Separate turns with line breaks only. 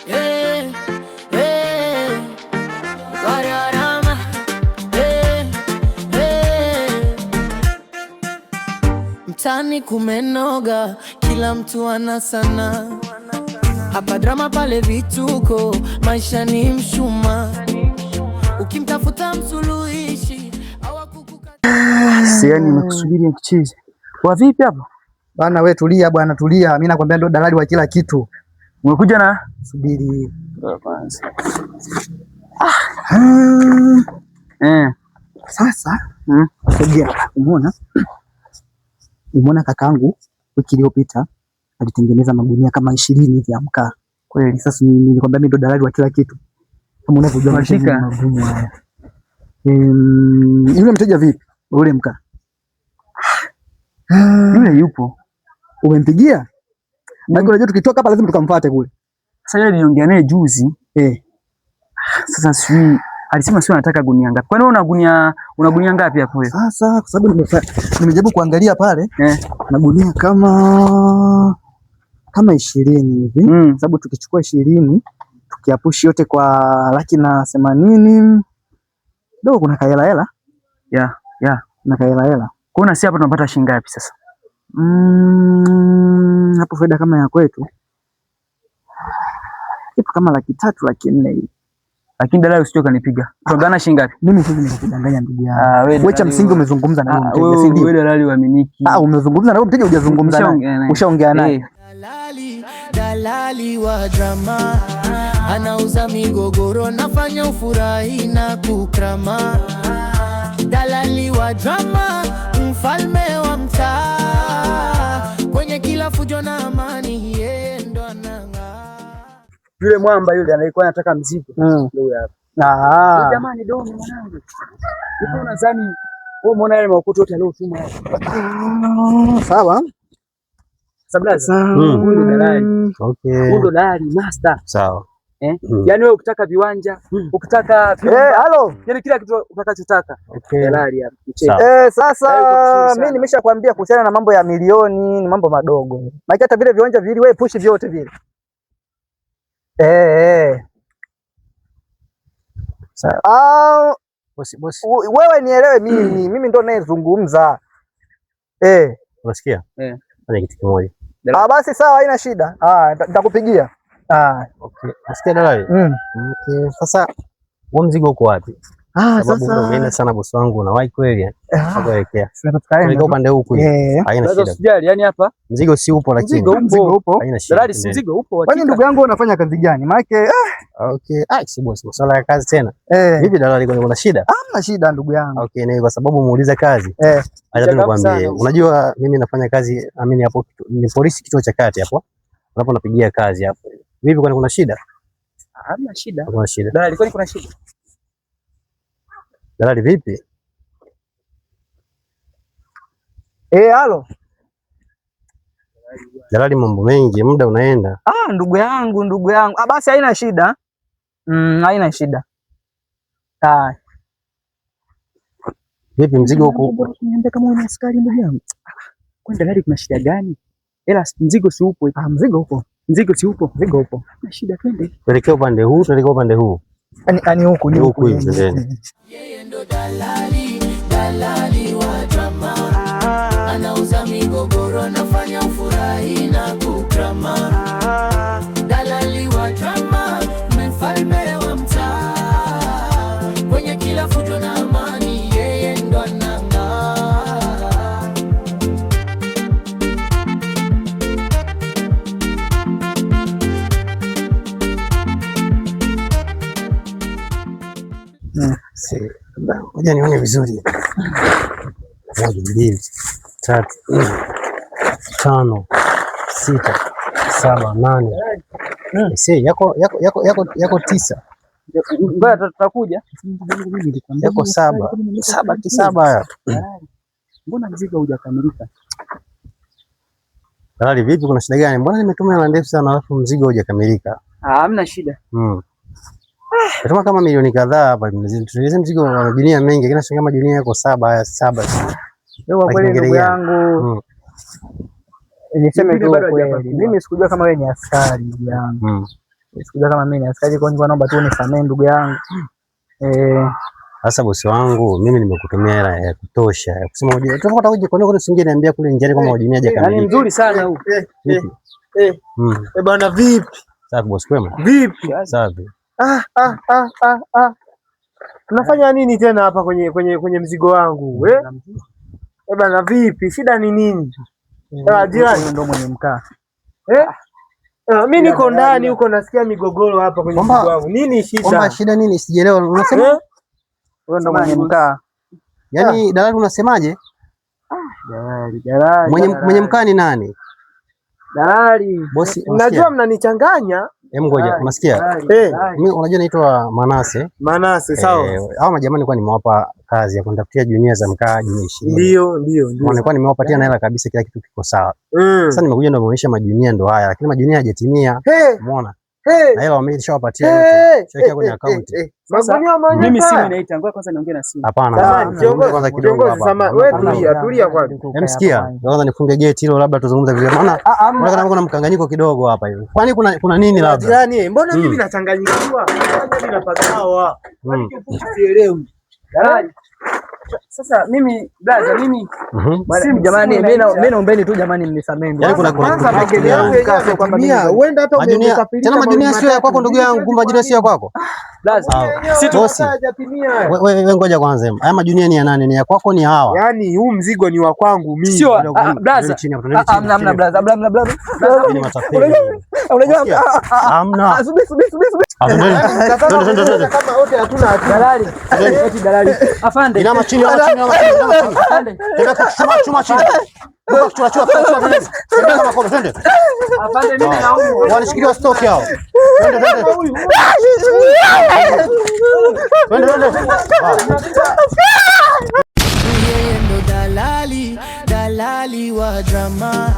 Yeah, yeah. Wararama. Yeah, yeah. Mtani kumenoga, kila mtu ana sana. Hapa drama pale vituko, maisha ni mshuma. Ukimtafuta msuluhishi
Siani nimekusubiri nikicheze. Kwa vipi hapa?
Bana wewe tulia bwana, tulia. Mimi nakwambia ndo dalali wa kila kitu.
Umekuja na
subiri
kwanza.
Sasa sogea. Umeona kakaangu wiki iliyopita alitengeneza magunia kama 20 hivi ya mkaa. Kweli sasa nilikwambia mimi ndo dalali wa kila kitu. Kama unavyojua magunia haya. Yule mteja vipi? Ule mkaa.
Yule yupo.
Umempigia? Na unajua tukitoka hapa lazima tukamfuate kule.
Sasa yule niliongea naye juzi. Sasa sijui alisema sio anataka gunia ngapi. Kwani una gunia ngapi hapo wewe?
Sasa kwa sababu nimejaribu kuangalia pale na gunia kama 20 hivi. Sababu tukichukua 20 tukiapushi yote kwa 180 ndio kuna kahela. Na kahela.
Kuna si hapa tunapata shilingi ngapi sasa?
Hapo faida kama ya kwetu kitu kama 300,000 400,000 hivi.
Lakini dalali usije kanipiga. Tunaona shilingi ngapi?
Mimi siwezi nikakudanganya ndugu yangu. Wewe cha msingi umezungumza na huyo mteja, si ndio?
Wewe dalali uaminiki.
Umezungumza na huyo mteja, hujazungumza naye. Ushaongea naye.
Dalali wa drama anauza migogoro, nafanya ufurahi na kukrama. Dalali wa drama, mfalme wa mtaa, kwenye kila fujo na amani yeye ndo anang'aa.
Yule mwamba yule alikuwa anataka mzigo. Ndio hapa. Jamani domi mwanangu. Uko unadhani wewe umeona yale makuto yote aliyofuma hapa?
Sawa.
Sablaza. Huyo dalali.
Okay.
Huyo dalali master.
Sawa.
Yaani wewe ukitaka viwanja, ukitaka
halo,
yaani kila kitu utakachotaka.
Okay.
Dalali hapa.
Sasa mimi nimeshakwambia kuhusiana na mambo ya milioni, ni mambo madogo. Maana hata vile viwanja vile wewe push vyote vile. Sawa.
Bosi.
Wewe nielewe mimi ndo ninayezungumza.
Unasikia? Fanya kitu kimoja.
Basi sawa, haina shida. Nitakupigia.
Okay. Unasikia dalali? Okay. Sasa huo mzigo uko wapi? Sababu ndio umeenda sana bosi wangu, unawahi kweli? Nakuelekea. Ndio upande huku. Haina shida.
Usijali, yani hapa
mzigo si upo, lakini
mzigo upo.
Haina shida.
Dalali si mzigo upo.
Kwani ndugu yangu unafanya kazi gani? Maana
okay. Si bosi, masuala ya kazi tena. Vipi dalali, kuna shida?
Hamna shida ndugu yangu.
Okay, ni kwa sababu muuliza kazi. Acha nikwambie. Unajua mimi nafanya kazi amini hapo ni polisi kituo cha kati hapo. Unapo napigia kazi hapo. Vipi, kwani kuna shida?
Hamna shida.
Kuna shida.
Dalali, kwani kuna shida?
Dalali vipi?
Halo.
Dalali, mambo mengi, muda unaenda.
Ndugu yangu. Basi haina shida. Haina shida.
Vipi mzigo huko?
Niambia kama una askari ndugu yangu. Kwa dalali kuna shida gani? Ila mzigo si upo.
Mzigo upo.
Mzigo si upo.
Mzigo upo.
Na shida, twende.
Tuelekea upande huu, tuelekea upande huu.
Ani huku ni huku
hivi ndani.
Yeye ndo dalali wa drama, anauza migogoro, anafanya ufurahi na kukrama. Dalali wa drama, mfalme wa mtaa, kwenye kila fujo na amani yeye ndo anang'aa.
Ngoja nione vizuri. 1, 2, 3, 4, 5, 6, 7, 8. Yako 9.
Ngoja tutakuja.
Yako 7. 7
Mbona mzigo hujakamilika?
Dalali vipi, kuna shida gani? Mbona nimetuma hela ndefu sana alafu mzigo hujakamilika?
Hamna shida.
Natuma kama milioni kadhaa hapa. Tueleze mzigo wa majunia mengi, lakini nashangaa majunia yako 7.
Wewe kweli ndugu yangu. Niseme tu kweli, mimi sikujua kama wewe ni askari ndugu yangu. Sikujua kama mimi ni askari, kwa hiyo naomba tu unisamee ndugu yangu.
Sasa bosi wangu, mimi nimekutumia hela ya kutosha ya kusema uje. Tutafuta uje kwa nini usingeniambia kule njiani kama ujiniaje kama
ni mzuri sana huko. Bwana vipi?
Safi bosi, kwema?
Vipi?
Safi.
Tunafanya nini tena hapa kwenye mzigo wangu? Bwana vipi? Shida ni nini? Jirani
ndio mwenye mkaa.
Mimi niko ndani huko nasikia migogoro hapa kwenye mzigo wangu. Nini shida?
Kwamba shida nini? Sijaelewa. Unasema
wewe ndio mwenye mkaa.
Yaani dalali unasemaje?
Dalali.
Mwenye mkaa ni nani?
Dalali.
Bosi,
unajua mnanichanganya.
Ngoja, unasikia? Mimi unajua naitwa Manase.
Manase, sawa.
Hao majamani kwa nimewapa kazi ya kunitafutia junia za mkaa junia 20.
Ndio.
Nilikuwa nimewapatia na hela kabisa, kila kitu kiko sawa. Sasa nimekuja ndo muonyesha majunia ndo haya, lakini majunia hajatimia. Umeona? Na hela wameshawapatia yote. Cheki kwenye account.
Mimi simu inaita, ngoja kwanza niongee na simu.
Hapana. Kwanza kidogo hapa.
Wewe tulia kwanza.
Sikia, kwanza nifunge gate hilo, labda tuzungumze vile. Maana unaona kuna mkanganyiko kidogo hapa hivi. Kwani kuna nini labda?
Jirani, mbona mimi nachanganyikiwa? Mimi napagawa. Sielewi. Dalali. Sasa mimi brother, simu jamani, mimi naombeni tu jamani, mnisamee.
Yaani kuna
pengine yangu yenyewe kwamba mimi huenda hata
umesafiri. Tena majunia sio ya kwako ndugu yangu, kumbe majunia sio ya kwako. Wewe ngoja kwanza. Haya majunia ni ya nani? Ni ya kwako ni hawa?
Yaani huu mzigo ni wa kwangu mimi.
Sio brother. Hamna brother. Unajua
hamna.
Subiri.
Kama wote hatuna dalali. Eti dalali. Afande.
Inama chini. Tena chuma chini. Chuma. Tena kama kono twende.
Afande, mimi naumwa.
Walishikilia stock yao. Twende.
Yeye ndo dalali wa drama.